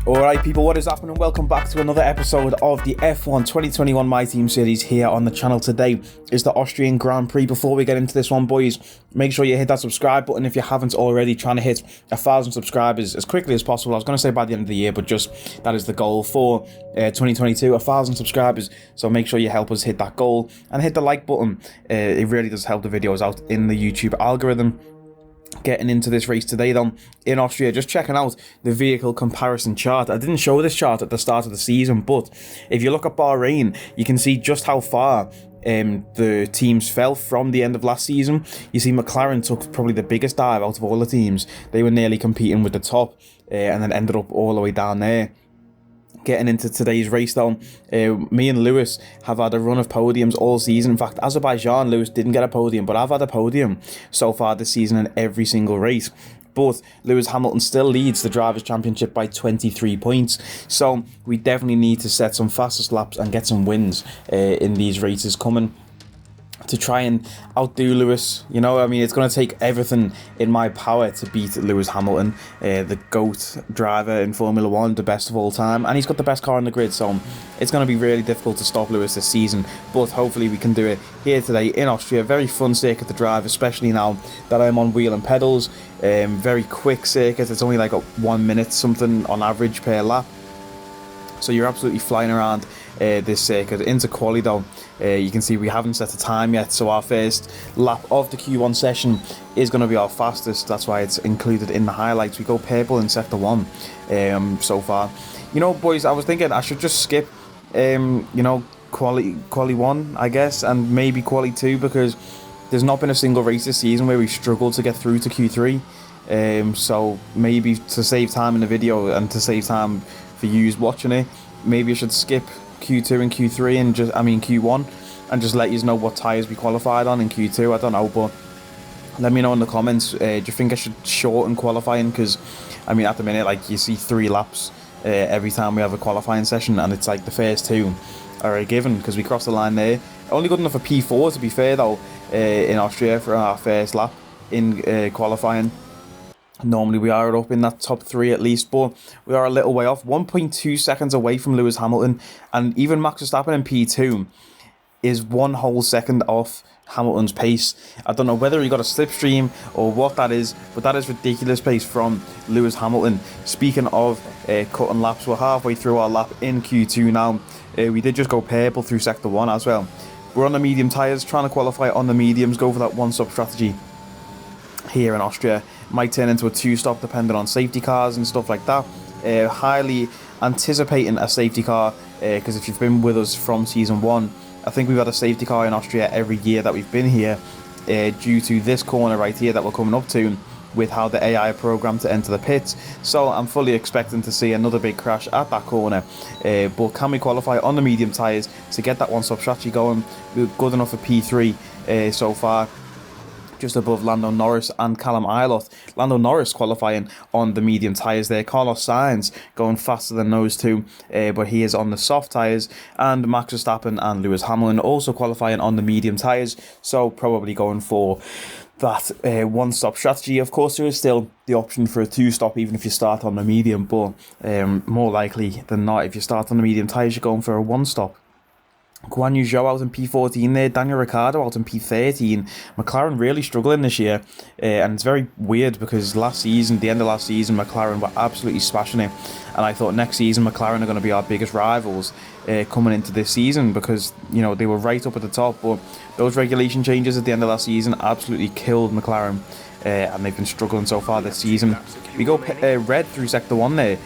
Alright people, what is happening? Welcome back to another episode of the F1 2021 My Team series here on the channel. Today is the Austrian Grand Prix. Before we get into this one, boys, make sure you hit that subscribe button if you haven't already. Trying to hit 1,000 subscribers as quickly as possible. I was going to say by the end of the year, but just that is the goal for 2022, 1,000 subscribers. So make sure you help us hit that goal and hit the like button. It really does help the videos out in the YouTube algorithm. Getting into this race today then in Austria, just checking out the vehicle comparison chart. I didn't show this chart at the start of the season, but if you look at Bahrain, you can see just how far the teams fell from the end of last season. You see McLaren took probably the biggest dive out of all the teams. They were nearly competing with the top and then ended up all the way down there. Getting into today's race though, me and Lewis have had a run of podiums all season. In fact, Azerbaijan, Lewis didn't get a podium, but I've had a podium so far this season in every single race. But Lewis Hamilton still leads the Drivers' Championship by 23 points. So we definitely need to set some fastest laps and get some wins in these races coming to try and outdo Lewis. You know, I mean, it's going to take everything in my power to beat Lewis Hamilton, the GOAT driver in Formula 1, the best of all time, and he's got the best car on the grid, so it's going to be really difficult to stop Lewis this season, but hopefully we can do it here today in Austria. Very fun circuit to drive, especially now that I'm on wheel and pedals. Very quick circuit. It's only like 1 minute something on average per lap, so you're absolutely flying around this circuit. Into quali though, you can see we haven't set a time yet, so our first lap of the Q1 session is going to be our fastest. That's why it's included in the highlights. We go purple in sector 1 so far. You know, boys, I was thinking I should just skip you know, quali 1, I guess, and maybe quali 2, because there's not been a single race this season where we struggled to get through to Q3. So maybe to save time in the video and to save time for you watching it, maybe I should skip Q2 and Q3 and Q1 and just let you know what tyres we qualified on in Q2. I don't know, but let me know in the comments. Do you think I should shorten qualifying? Because I mean, at the minute, like, you see 3 laps every time we have a qualifying session, and it's like the first 2 are a given because we crossed the line there. Only good enough for P4, to be fair though, in Austria for our first lap in qualifying. Normally we are up in that top 3 at least, but we are a little way off, 1.2 seconds away from Lewis Hamilton, and even Max Verstappen in P2 is 1 whole second off Hamilton's pace. I don't know whether he got a slipstream or what that is, but that is ridiculous pace from Lewis Hamilton. Speaking of cutting laps, we're halfway through our lap in Q2 now. We did just go purple through sector 1 as well. We're on the medium tyres, trying to qualify on the mediums, go for that one-stop strategy here in Austria. Might turn into a 2-stop depending on safety cars and stuff like that. Highly anticipating a safety car, because if you've been with us from season 1, I think we've had a safety car in Austria every year that we've been here, due to this corner right here that we're coming up to, with how the AI programmed to enter the pits. So I'm fully expecting to see another big crash at that corner, but can we qualify on the medium tyres to get that one-stop strategy going? We're good enough for P3 so far, just above Lando Norris and Callum Ilott. Lando Norris qualifying on the medium tyres there. Carlos Sainz going faster than those two, but he is on the soft tyres. And Max Verstappen and Lewis Hamilton also qualifying on the medium tyres, so probably going for that one-stop strategy. Of course, there is still the option for a 2-stop even if you start on the medium, but more likely than not, if you start on the medium tyres, you're going for a one-stop. Guan Yu Zhou out in P14 there, Daniel Ricciardo out in P13. McLaren really struggling this year, and it's very weird because the end of last season, McLaren were absolutely smashing it, and I thought next season McLaren are going to be our biggest rivals coming into this season, because, you know, they were right up at the top, but those regulation changes at the end of last season absolutely killed McLaren, and they've been struggling so far this season. We go red through sector 1 there.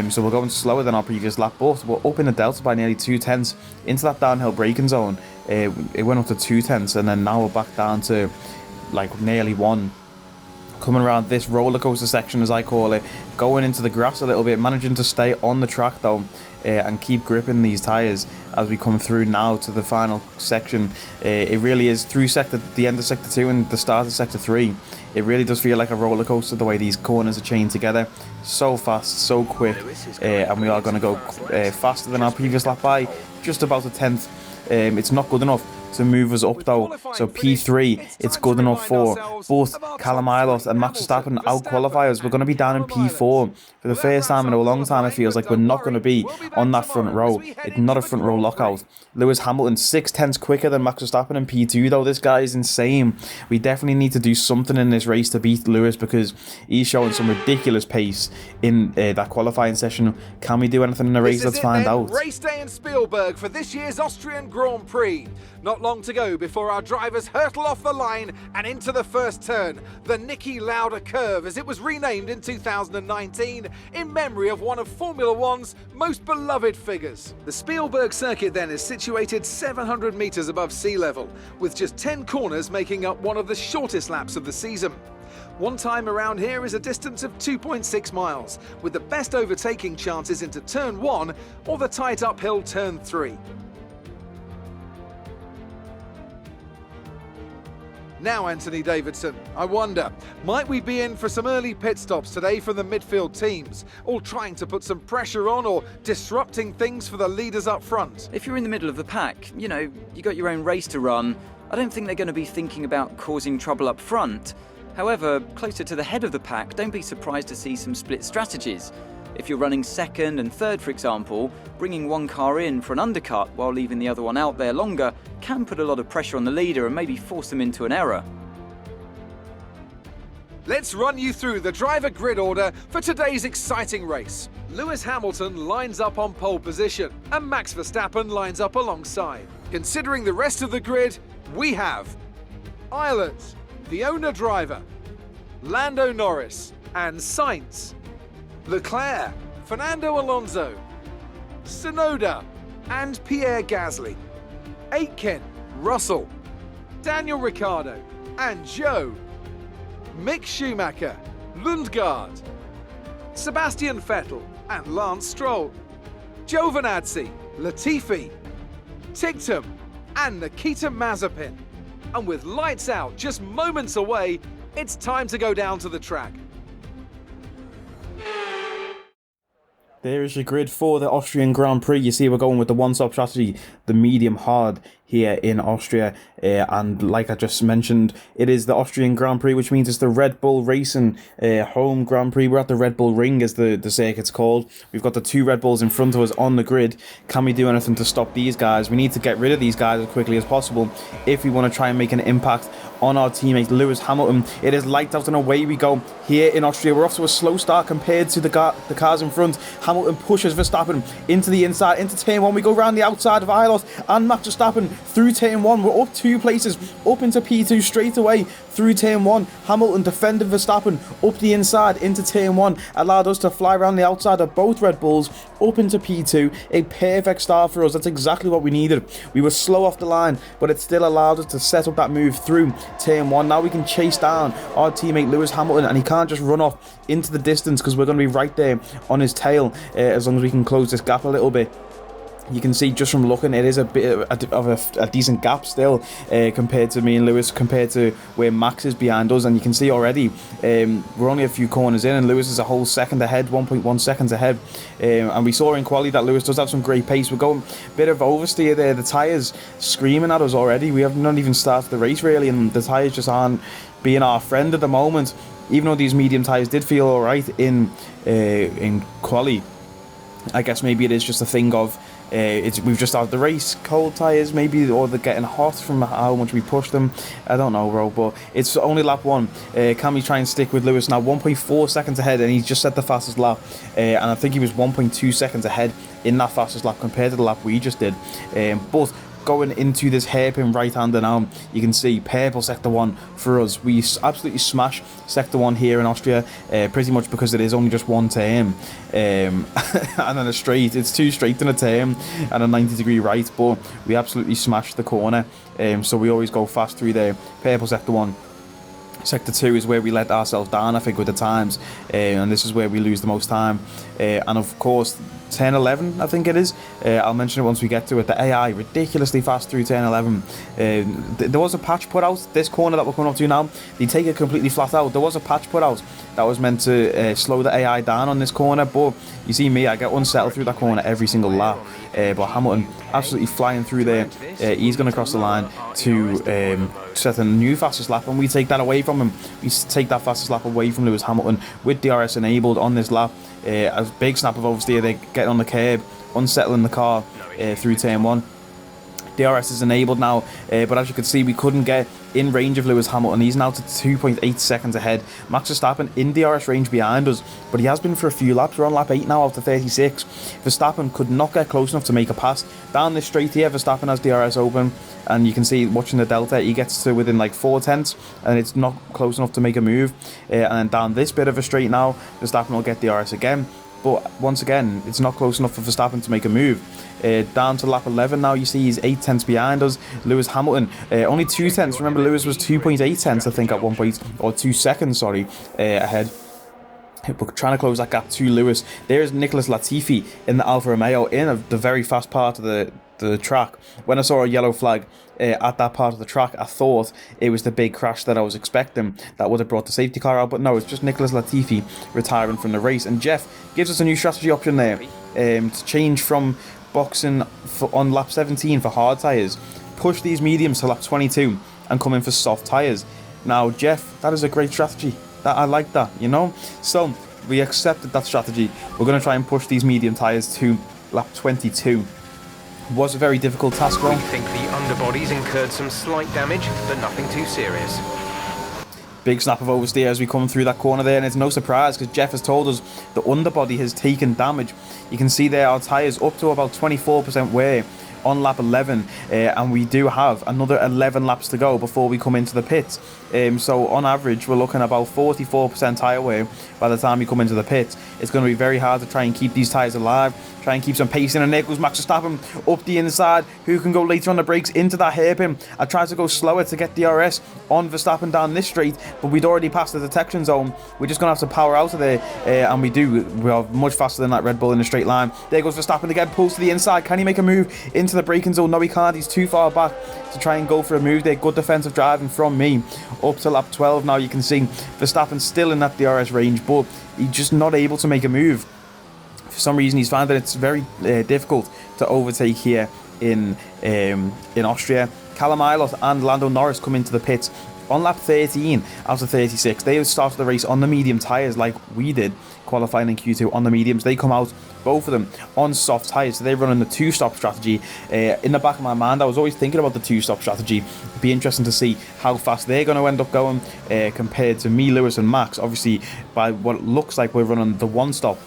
So we're going slower than our previous lap, but we're up in the delta by nearly 2 tenths into that downhill braking zone. It went up to 2 tenths, and then now we're back down to like nearly 1. Coming around this roller coaster section, as I call it, going into the grass a little bit, managing to stay on the track though, and keep gripping these tyres as we come through now to the final section. It really is through the end of sector 2 and the start of sector 3. It really does feel like a roller coaster the way these corners are chained together. So fast, so quick, and we are going to go faster than our previous lap by just about a tenth. It's not good enough to move us up though. So P3, it's good enough for both Callum Ilott and Max Verstappen out-qualify us. We're going to be down in P4 for the first time in a long time. It feels like we're not going to be on that front row. It's not a front row lockout. Lewis Hamilton 6/10 quicker than Max Verstappen in P2 though. This guy is insane. We definitely need to do something in this race to beat Lewis because he's showing some ridiculous pace in that qualifying session. Can we do anything in the race? Let's find out. Race day in Spielberg for this year's Austrian Grand Prix. Not long to go before our drivers hurtle off the line and into the first turn, the Niki Lauda curve, as it was renamed in 2019 in memory of one of Formula One's most beloved figures. The Spielberg circuit then is situated 700 metres above sea level, with just 10 corners making up one of the shortest laps of the season. One time around here is a distance of 2.6 miles, with the best overtaking chances into turn 1 or the tight uphill turn 3. Now, Anthony Davidson, I wonder, might we be in for some early pit stops today from the midfield teams, all trying to put some pressure on or disrupting things for the leaders up front? If you're in the middle of the pack, you know, you got your own race to run, I don't think they're going to be thinking about causing trouble up front. However, closer to the head of the pack, don't be surprised to see some split strategies. If you're running second and third, for example, bringing one car in for an undercut while leaving the other one out there longer can put a lot of pressure on the leader and maybe force them into an error. Let's run you through the driver grid order for today's exciting race. Lewis Hamilton lines up on pole position and Max Verstappen lines up alongside. Considering the rest of the grid, we have Ilott, the owner driver, Lando Norris and Sainz, Leclerc, Fernando Alonso, Tsunoda and Pierre Gasly, Aitken, Russell, Daniel Ricciardo and Joe, Mick Schumacher, Lundgaard, Sebastian Vettel and Lance Stroll, Giovinazzi, Latifi, Tigtum and Nikita Mazepin. And with lights out just moments away, it's time to go down to the track. There is your grid for the Austrian Grand Prix. You see, we're going with the one-stop strategy, the medium hard here in Austria. And like I just mentioned, it is the Austrian Grand Prix, which means it's the Red Bull Racing home Grand Prix. We're at the Red Bull Ring, as the circuit's called. We've got the two Red Bulls in front of us on the grid. Can we do anything to stop these guys? We need to get rid of these guys as quickly as possible if we want to try and make an impact on our teammate Lewis Hamilton. It is lights out and away we go here in Austria. We're off to a slow start compared to the cars in front. Hamilton pushes Verstappen into the inside, into turn 1. We go around the outside of Ilott and Max Verstappen through turn 1. We're up 2 places, up into P2 straight away through turn 1. Hamilton defended Verstappen up the inside into turn 1, allowed us to fly around the outside of both Red Bulls up into P2. A perfect start for us. That's exactly what we needed. We were slow off the line, but it still allowed us to set up that move through turn 1. Now we can chase down our teammate Lewis Hamilton, and he can't just run off into the distance because we're going to be right there on his tail as long as we can close this gap a little bit. You can see just from looking, it is a bit of a decent gap still compared to me and Lewis, compared to where Max is behind us. And you can see already we're only a few corners in and Lewis is a whole second ahead, 1.1 seconds ahead. And we saw in quali that Lewis does have some great pace. We're going a bit of oversteer there. The tyres screaming at us already. We have not even started the race really, and the tyres just aren't being our friend at the moment. Even though these medium tyres did feel alright in quali, I guess maybe it is just a thing of we've just had the race cold tyres maybe, or they're getting hot from how much we push them. I don't know, bro, but it's only lap 1. Can we try and stick with Lewis now? 1.4 seconds ahead, and he's just set the fastest lap, and I think he was 1.2 seconds ahead in that fastest lap compared to the lap we just did. But going into this hairpin right-hander now, you can see purple sector 1 for us. We absolutely smash sector 1 here in Austria, pretty much because it is only just one turn, and then a straight. It's 2 straight in a turn and a 90-degree right, but we absolutely smash the corner, so we always go fast through there. Purple sector 1. Sector 2 is where we let ourselves down, I think, with the times, and this is where we lose the most time. And of course, turn 11, I think it is. I'll mention it once we get to it. The AI ridiculously fast through turn 11. There was a patch put out, this corner that we're coming up to now, they take it completely flat out. There was a patch put out that was meant to slow the AI down on this corner, but you see me, I get unsettled through that corner every single lap. But Hamilton absolutely flying through there. He's going to cross the line to set a new fastest lap, and we take that away from him. We take that fastest lap away from Lewis Hamilton with DRS enabled on this lap. A big snap of oversteer, they get on the curb, unsettling the car through turn 1. DRS is enabled now, but as you can see, we couldn't get in range of Lewis Hamilton. He's now to 2.8 seconds ahead. Max Verstappen in DRS range behind us, but he has been for a few laps. We're on lap 8 now after 36. Verstappen could not get close enough to make a pass. Down this straight here, Verstappen has DRS open, and you can see, watching the delta, he gets to within like 4 tenths, and it's not close enough to make a move. And then down this bit of a straight now, Verstappen will get DRS again. But once again, it's not close enough for Verstappen to make a move. Down to lap 11 now, you see he's 8 tenths behind us. Lewis Hamilton, only 2 tenths. Remember, Lewis was 2.8 tenths, I think, at one point, or 2 seconds, sorry, ahead. We're trying to close that gap to Lewis. There's Nicholas Latifi in the Alfa Romeo in the very fast part of the track. When I saw a yellow flag at that part of the track, I thought it was the big crash that I was expecting that would have brought the safety car out, but no, it's just Nicholas Latifi retiring from the race. And Jeff gives us a new strategy option there, to change from boxing on lap 17 for hard tyres, push these mediums to lap 22 and come in for soft tyres. Now Jeff, that is a great strategy. I like that, you know. So we accepted that strategy. We're going to try and push these medium tyres to lap 22. Was a very difficult task, though. We think the underbodies incurred some slight damage, but nothing too serious. Big snap of oversteer as we come through that corner there, and it's no surprise because Jeff has told us the underbody has taken damage. You can see there our tyres up to about 24% wear on lap 11, and we do have another 11 laps to go before we come into the pits. So on average, we're looking at about 44% tyre wear by the time we come into the pits. It's going to be very hard to try and keep these tyres alive, try and keep some pace in, and there goes Max Verstappen up the inside, who can go later on the brakes into that hairpin. I tried to go slower to get DRS on Verstappen down this straight, but we'd already passed the detection zone. We're just going to have to power out of there, and we are much faster than that Red Bull in a straight line. There goes Verstappen again, pulls to the inside. Can he make a move into the braking zone? No, he can't. He's too far back to try and go for a move there. Good defensive driving from me. Up to lap 12 now, you can see Verstappen still in that DRS range, but he's just not able to make a move. For some reason, he's found that it's very difficult to overtake here in Austria. Callum Ilott and Lando Norris come into the pits on lap 13 out of 36. They started the race on the medium tyres like we did, qualifying in Q2 on the mediums. They come out, both of them, on soft tyres. So they're running the two-stop strategy. In the back of my mind, I was always thinking about the two-stop strategy. It'd be interesting to see how fast they're going to end up going compared to me, Lewis and Max. Obviously, by what it looks like, we're running the one-stop.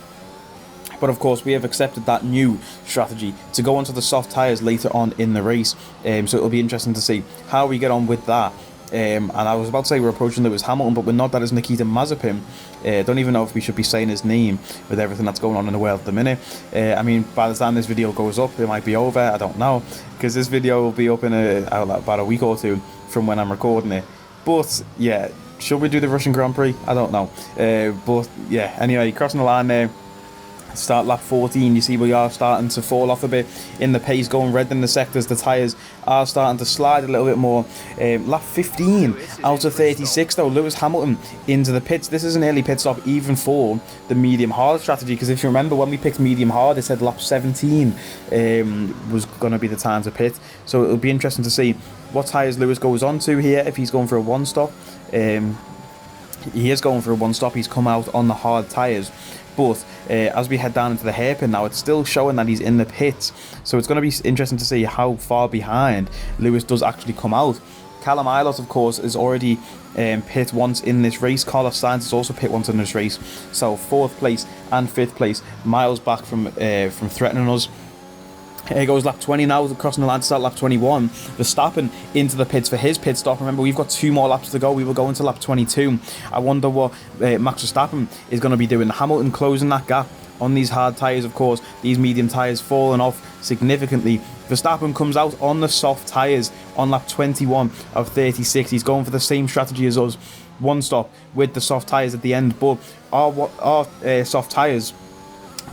But of course, we have accepted that new strategy to go onto the soft tyres later on in the race. So it'll be interesting to see how we get on with that. And I was about to say we're approaching Lewis Hamilton, but we're not. That is Nikita Mazepin. Don't even know if we should be saying his name with everything that's going on in the world at the minute. I mean, by the time this video goes up, it might be over. I don't know, because this video will be up in about a week or two from when I'm recording it. But yeah, should we do the Russian Grand Prix? I don't know. But yeah, anyway, crossing the line there. Start lap 14, you see we are starting to fall off a bit in the pace, going red in the sectors. The tyres are starting to slide a little bit more. Lap 15 out of 36 though, Lewis Hamilton into the pits. This is an early pit stop even for the medium hard strategy, because if you remember when we picked medium hard, it said lap 17 was going to be the time to pit. So it'll be interesting to see what tyres Lewis goes on to here, if he's going for a one stop. He is going for a one stop. He's come out on the hard tyres. But as we head down into the hairpin now, it's still showing that he's in the pits. So it's going to be interesting to see how far behind Lewis does actually come out. Callum Ilott, of course, is already pit once in this race. Carlos Sainz is also pit once in this race. So 4th place and 5th place, miles back from threatening us. Here goes lap 20 now, crossing the line to start lap 21. Verstappen into the pits for his pit stop. Remember, we've got 2 more laps to go. We will go into lap 22. I wonder what Max Verstappen is going to be doing. Hamilton closing that gap on these hard tyres, of course. These medium tyres falling off significantly. Verstappen comes out on the soft tyres on lap 21 of 36. He's going for the same strategy as us. One stop with the soft tyres at the end. But our soft tyres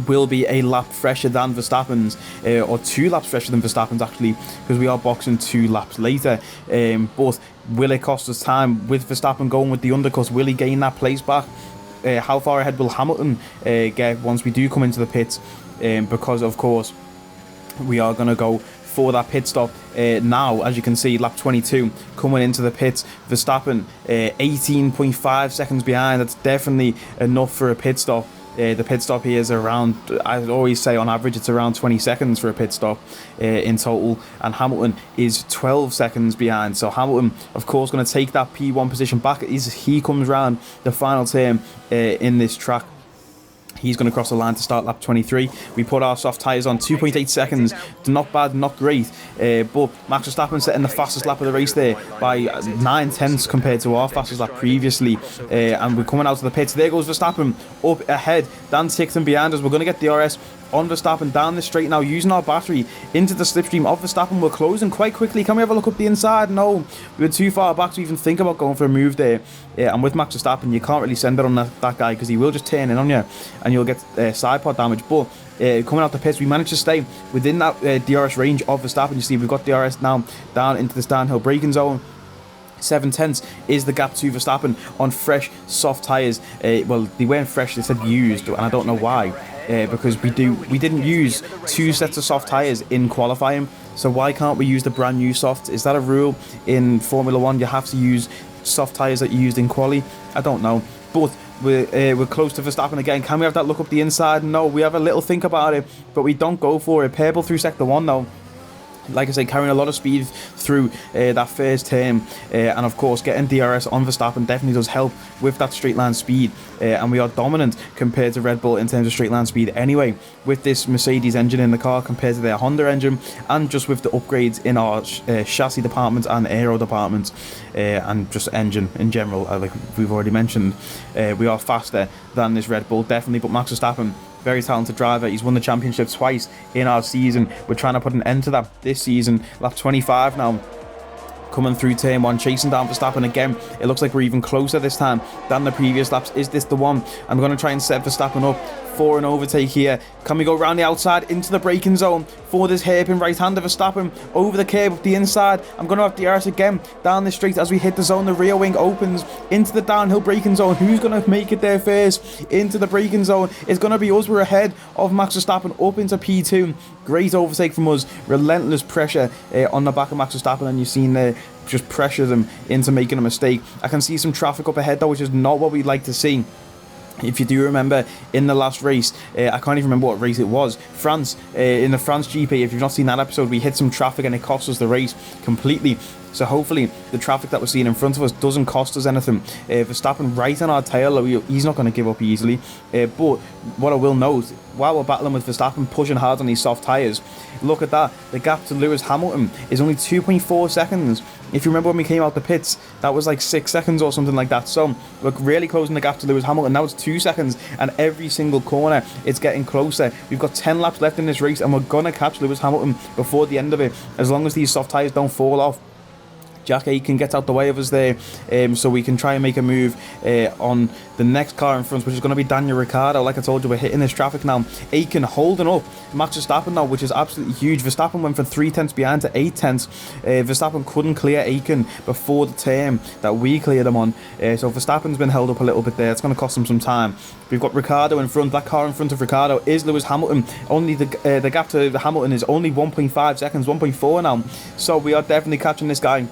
will be a lap fresher than Verstappen's, or 2 laps fresher than Verstappen's actually, because we are boxing 2 laps later. But will it cost us time with Verstappen going with the undercut? Will he gain that place back? How far ahead will Hamilton get once we do come into the pits? Because of course we are going to go for that pit stop now. As you can see, lap 22 coming into the pits. Verstappen 18.5 seconds behind. That's definitely enough for a pit stop. The pit stop here is around, I always say on average it's around 20 seconds for a pit stop in total, and Hamilton is 12 seconds behind. So Hamilton of course going to take that P1 position back as he comes round the final turn in this track. He's going to cross the line to start lap 23. We put our soft tyres on 2.8 seconds. Not bad, not great. But Max Verstappen setting the fastest lap of the race there by 9 tenths compared to our fastest lap previously. And we're coming out of the pits. There goes Verstappen up ahead. Dan Tickton behind us. We're going to get DRS on Verstappen down the straight now, using our battery into the slipstream of Verstappen. We're closing quite quickly. Can we have a look up the inside? No, we were too far back to even think about going for a move there. And with Max Verstappen, you can't really send it on that guy, because he will just turn in on you and you'll get side pod damage. But coming out the pits, we managed to stay within that DRS range of Verstappen. You see, we've got DRS now down into this downhill braking zone. 7 tenths is the gap to Verstappen on fresh soft tyres. Well, they weren't fresh, they said used, and I don't know why. Because we didn't use 2 sets of soft tyres in qualifying, so why can't we use the brand new softs? Is that a rule in Formula 1? You have to use soft tyres that you used in quali? I don't know. But we're close to Verstappen again. Can we have that look up the inside? No, we have a little think about it, but we don't go for it. Purple through sector 1 though. Like I say, carrying a lot of speed through that first turn, and of course getting DRS on Verstappen definitely does help with that straight line speed, and we are dominant compared to Red Bull in terms of straight line speed anyway, with this Mercedes engine in the car compared to their Honda engine, and just with the upgrades in our chassis department and aero department, and just engine in general, like we've already mentioned. We are faster than this Red Bull, definitely. But Max Verstappen, very talented driver. He's won the championship twice in our season. We're trying to put an end to that this season. Lap 25 now, coming through turn 1, chasing down Verstappen again. It looks like we're even closer this time than the previous laps. Is this the one? I'm going to try and set Verstappen up for an overtake here. Can we go around the outside into the braking zone for this hairpin right-hander? Verstappen over the curb up the inside. I'm going to have DRS again down the straight as we hit the zone. The rear wing opens into the downhill braking zone. Who's going to make it there first into the braking zone? It's going to be us. We're ahead of Max Verstappen up into P2. Great overtake from us. Relentless pressure on the back of Max Verstappen, and you've seen there just pressure them into making a mistake. I can see some traffic up ahead though, which is not what we'd like to see. If you do remember in the last race, I can't even remember what race it was, France, in the France GP, if you've not seen that episode, we hit some traffic and it cost us the race completely. So hopefully the traffic that we're seeing in front of us doesn't cost us anything. Verstappen right on our tail, he's not going to give up easily. But what I will note, while we're battling with Verstappen pushing hard on these soft tyres, look at that, the gap to Lewis Hamilton is only 2.4 seconds. If you remember when we came out the pits, that was like 6 seconds or something like that. So we're really closing the gap to Lewis Hamilton. Now it's 2 seconds, and every single corner it's getting closer. We've got 10 laps left in this race, and we're going to catch Lewis Hamilton before the end of it, as long as these soft tyres don't fall off. Jack Aitken gets out the way of us there, so we can try and make a move on the next car in front, which is going to be Daniel Ricciardo. Like I told you, we're hitting this traffic now. Aitken holding up Max Verstappen now, which is absolutely huge. Verstappen went from 3 tenths behind to 8 tenths. Verstappen couldn't clear Aitken before the turn that we cleared him on, so Verstappen's been held up a little bit there. It's going to cost him some time. We've got Ricciardo in front. That car in front of Ricciardo is Lewis Hamilton. Only the gap to Hamilton is only 1.5 seconds, 1.4 now, so we are definitely catching this guy.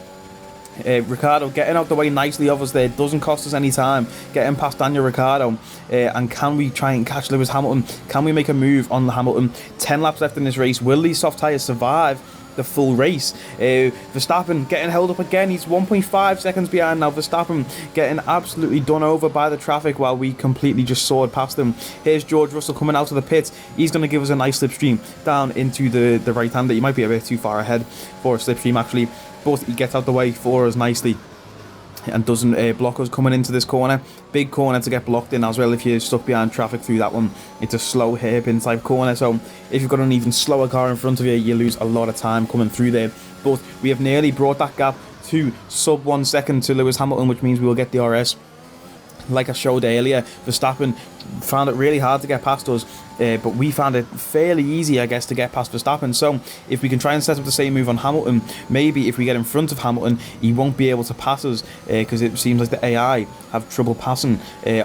Ricciardo getting out the way nicely of us there, doesn't cost us any time getting past Daniel Ricciardo. And can we try and catch Lewis Hamilton? Can we make a move on the Hamilton? 10 laps left in this race. Will these soft tyres survive the full race? Verstappen getting held up again. He's 1.5 seconds behind now. Verstappen getting absolutely done over by the traffic while we completely just soared past him. Here's George Russell coming out of the pits. He's going to give us a nice slipstream down into the right hander. He might be a bit too far ahead for a slipstream actually, but he gets out the way for us nicely and doesn't block us coming into this corner. Big corner to get blocked in as well if you're stuck behind traffic through that one. It's a slow hairpin type corner, so if you've got an even slower car in front of you, you lose a lot of time coming through there. But we have nearly brought that gap to sub 1 second to Lewis Hamilton, which means we will get DRS. like I showed earlier, Verstappen found it really hard to get past us, but we found it fairly easy, I guess, to get past Verstappen. So if we can try and set up the same move on Hamilton, maybe if we get in front of Hamilton, he won't be able to pass us, because it seems like the AI have trouble passing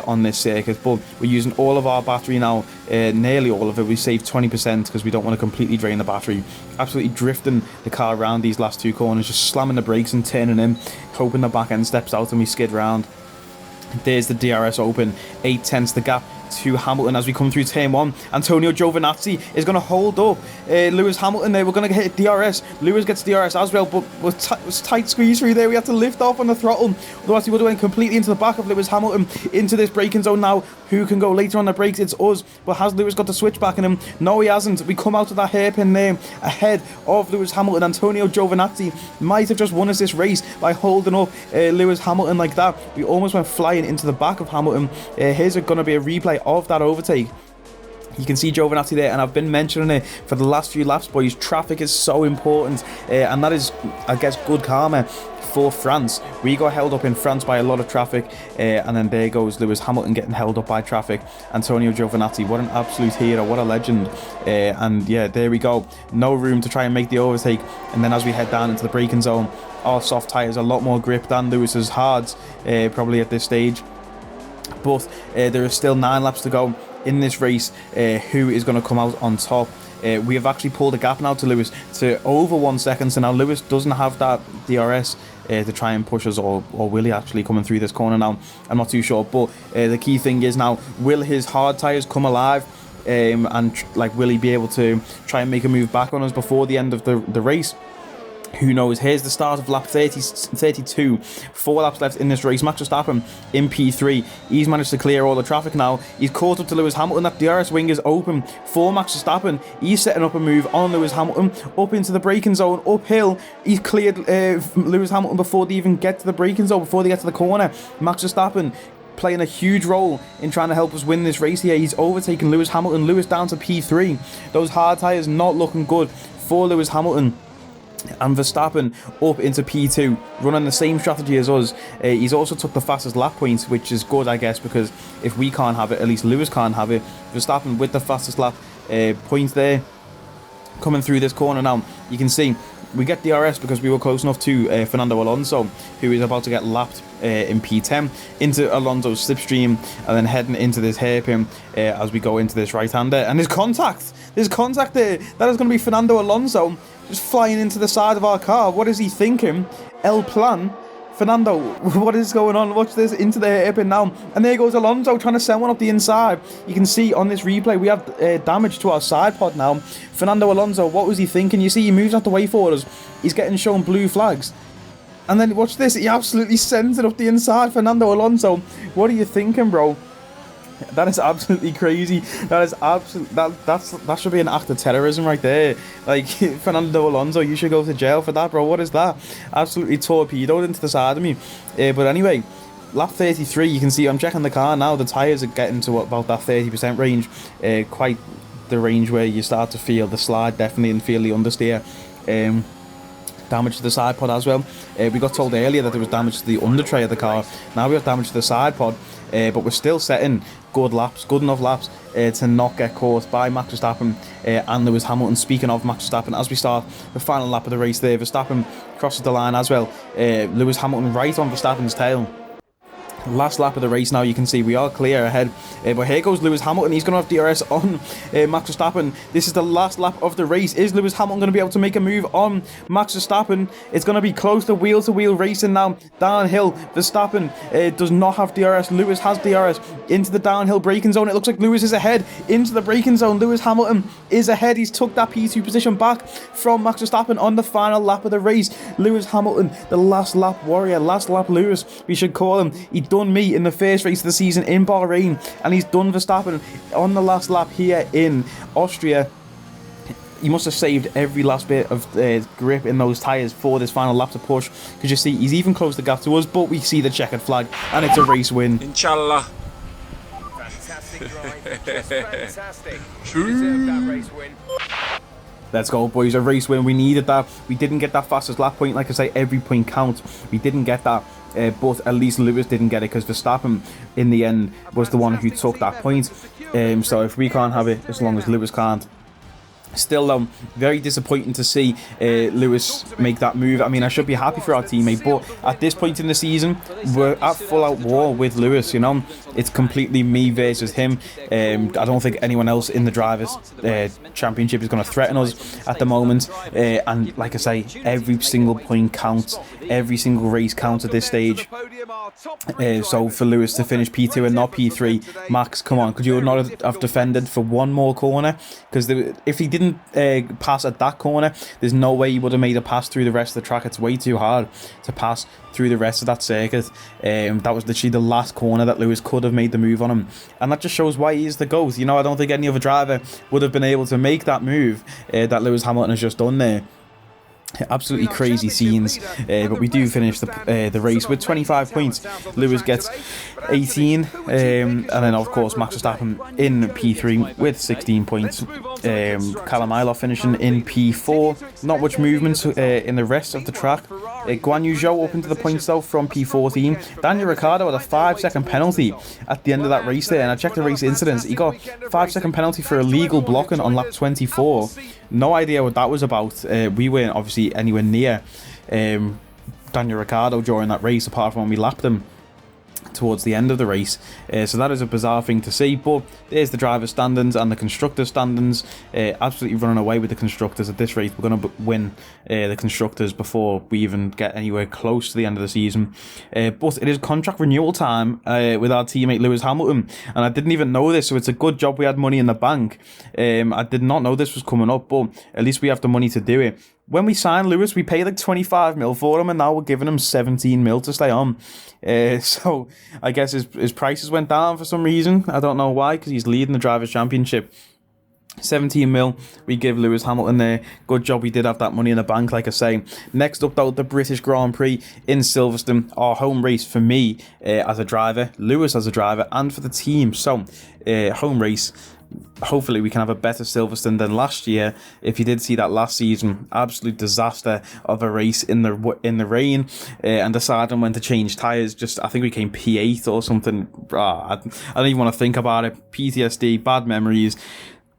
on this circuit. But we're using all of our battery now, nearly all of it. We saved 20% because we don't want to completely drain the battery. Absolutely drifting the car around these last two corners, just slamming the brakes and turning in, hoping the back end steps out and we skid round. There's the DRS open, 8/10 the gap to Hamilton as we come through turn 1. Antonio Giovinazzi is going to hold up Lewis Hamilton there. We're going to hit DRS. Lewis gets DRS as well, but was tight squeeze through there. We had to lift off on the throttle. Otherwise, he would have went completely into the back of Lewis Hamilton into this braking zone now. Who can go later on the brakes? It's us. But has Lewis got the switch back in him? No, he hasn't. We come out of that hairpin there ahead of Lewis Hamilton. Antonio Giovinazzi might have just won us this race by holding up Lewis Hamilton like that. We almost went flying into the back of Hamilton. Here's going to be a replay of that overtake. You can see Giovinazzi there, and I've been mentioning it for the last few laps, boys. Traffic is so important, and that is, I guess, good karma for France. We got held up in France by a lot of traffic, and then there goes Lewis Hamilton getting held up by traffic. Antonio Giovinazzi, what an absolute hero, what a legend. And yeah, there we go. No room to try and make the overtake. And then as we head down into the braking zone, our soft tyres a lot more grip than Lewis's hards, probably at this stage. But there are still 9 laps to go in this race. Who is going to come out on top? We have actually pulled a gap now to Lewis to over 1 second. So now Lewis doesn't have that DRS to try and push us, or will he actually coming through this corner now? I'm not too sure. But the key thing is now, will his hard tyres come alive? And will he be able to try and make a move back on us before the end of the race? Who knows? Here's the start of lap 32. 4 laps left in this race. Max Verstappen in P3. He's managed to clear all the traffic now. He's caught up to Lewis Hamilton. That DRS wing is open for Max Verstappen. He's setting up a move on Lewis Hamilton up into the braking zone, uphill. He's cleared Lewis Hamilton before they even get to the braking zone, before they get to the corner. Max Verstappen playing a huge role in trying to help us win this race here. He's overtaken Lewis Hamilton. Lewis down to P3. Those hard tyres not looking good for Lewis Hamilton. And Verstappen up into P2, running the same strategy as us. He's also took the fastest lap points, which is good, I guess, because if we can't have it, at least Lewis can't have it. Verstappen with the fastest lap points there. Coming through this corner now, you can see we get DRS because we were close enough to Fernando Alonso, who is about to get lapped in P10 into Alonso's slipstream, and then heading into this hairpin as we go into this right-hander. And there's contact there. That is going to be Fernando Alonso just flying into the side of our car. What is he thinking? El Plan? Fernando, what is going on? Watch this, into the hairpin now. And there goes Alonso trying to send one up the inside. You can see on this replay, we have damage to our side pod now. Fernando Alonso, what was he thinking? You see, he moves out the way for us. He's getting shown blue flags. And then watch this, he absolutely sends it up the inside. Fernando Alonso, what are you thinking, bro? That is absolutely crazy. That is that should be an act of terrorism right there. Like, Fernando Alonso, you should go to jail for that, bro. What is that? Absolutely torpedoed into the side of me. But anyway, lap 33, you can see I'm checking the car now. The tyres are getting to about that 30% range. Quite the range where you start to feel the slide, definitely, and feel the understeer. Damage to the side pod as well. We got told earlier that there was damage to the under tray of the car. Now we have damage to the side pod, but we're still setting good enough laps to not get caught by Max Verstappen and Lewis Hamilton. Speaking of Max Verstappen, as we start the final lap of the race there, Verstappen crosses the line as well. Lewis Hamilton right on Verstappen's tail. Last lap of the race now, you can see we are clear ahead, but here goes Lewis Hamilton. He's going to have DRS on Max Verstappen. This is the last lap of the race. Is Lewis Hamilton going to be able to make a move on Max Verstappen? It's going to be close to wheel racing now. Downhill, Verstappen does not have DRS. Lewis has DRS into the downhill braking zone. It looks like Lewis is ahead into the braking zone. Lewis Hamilton is ahead. He's took that P2 position back from Max Verstappen on the final lap of the race. Lewis Hamilton, the last lap warrior, last lap Lewis, we should call him. He done me in the first race of the season in Bahrain, and he's done Verstappen on the last lap here in Austria. He must have saved every last bit of grip in those tyres for this final lap to push, because you see he's even closed the gap to us, but we see the checkered flag and it's a race win. Inshallah. Fantastic drive, just fantastic. You deserve that race win. Let's go, boys, a race win. We needed that. We didn't get that fastest lap point. Like I say, every point counts. We didn't get that. but at least Lewis didn't get it because Verstappen in the end was the one who took that point. So if we can't have it, as long as Lewis can't. Still, though, very disappointing to see Lewis make that move. I mean, I should be happy for our teammate, but at this point in the season, we're at full-out war with Lewis, you know? It's completely me versus him. I don't think anyone else in the Drivers' Championship is going to threaten us at the moment. And like I say, every single point counts. Every single race counts at this stage. So for Lewis to finish P2 and not P3, Max, come on, could you not have defended for one more corner? Because if he didn't pass at that corner, there's no way he would have made a pass through the rest of the track. It's way too hard to pass through the rest of that circuit. That was literally the last corner that Lewis could have made the move on him, and that just shows why he is the GOAT. You know, I don't think any other driver would have been able to make that move that Lewis Hamilton has just done there. Absolutely crazy scenes, but we do finish the race with 25 points. Lewis gets 18, and then of course Max Verstappen in P3 with 16 points. Callum Ilott finishing in P4. Not much movement in the rest of the track. Guan Yu Zhou up into the points though from P14. Daniel Ricciardo had a 5-second penalty at the end of that race there, and I checked the race incidents. He got a 5-second penalty for illegal blocking on lap 24. No idea what that was about. We weren't obviously anywhere near Daniel Ricciardo during that race, apart from when we lapped him towards the end of the race. So that is a bizarre thing to see, but there's the driver's standings and the constructors' standings. Absolutely running away with the constructors at this rate. We're going to win the constructors before we even get anywhere close to the end of the season. But it is contract renewal time with our teammate Lewis Hamilton, and I didn't even know this, so it's a good job we had money in the bank. I did not know this was coming up, but at least we have the money to do it. When we signed Lewis, we paid like 25 mil for him, and now we're giving him 17 mil to stay on. So I guess his prices went down for some reason. I don't know why, because he's leading the Drivers' Championship. 17 mil we give Lewis Hamilton there. Good job we did have that money in the bank, like I say. Next up though, the British Grand Prix in Silverstone, our home race for me as a driver, Lewis as a driver, and for the team. So home race. Hopefully we can have a better Silverstone than last year. If you did see that last season, absolute disaster of a race in the rain, and deciding when to change tyres. Just, I think we came P8 or something. I don't even want to think about it. PTSD, bad memories.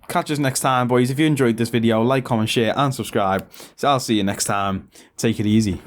Catch us next time, boys. If you enjoyed this video, like, comment, share and subscribe. So I'll see you next time. Take it easy.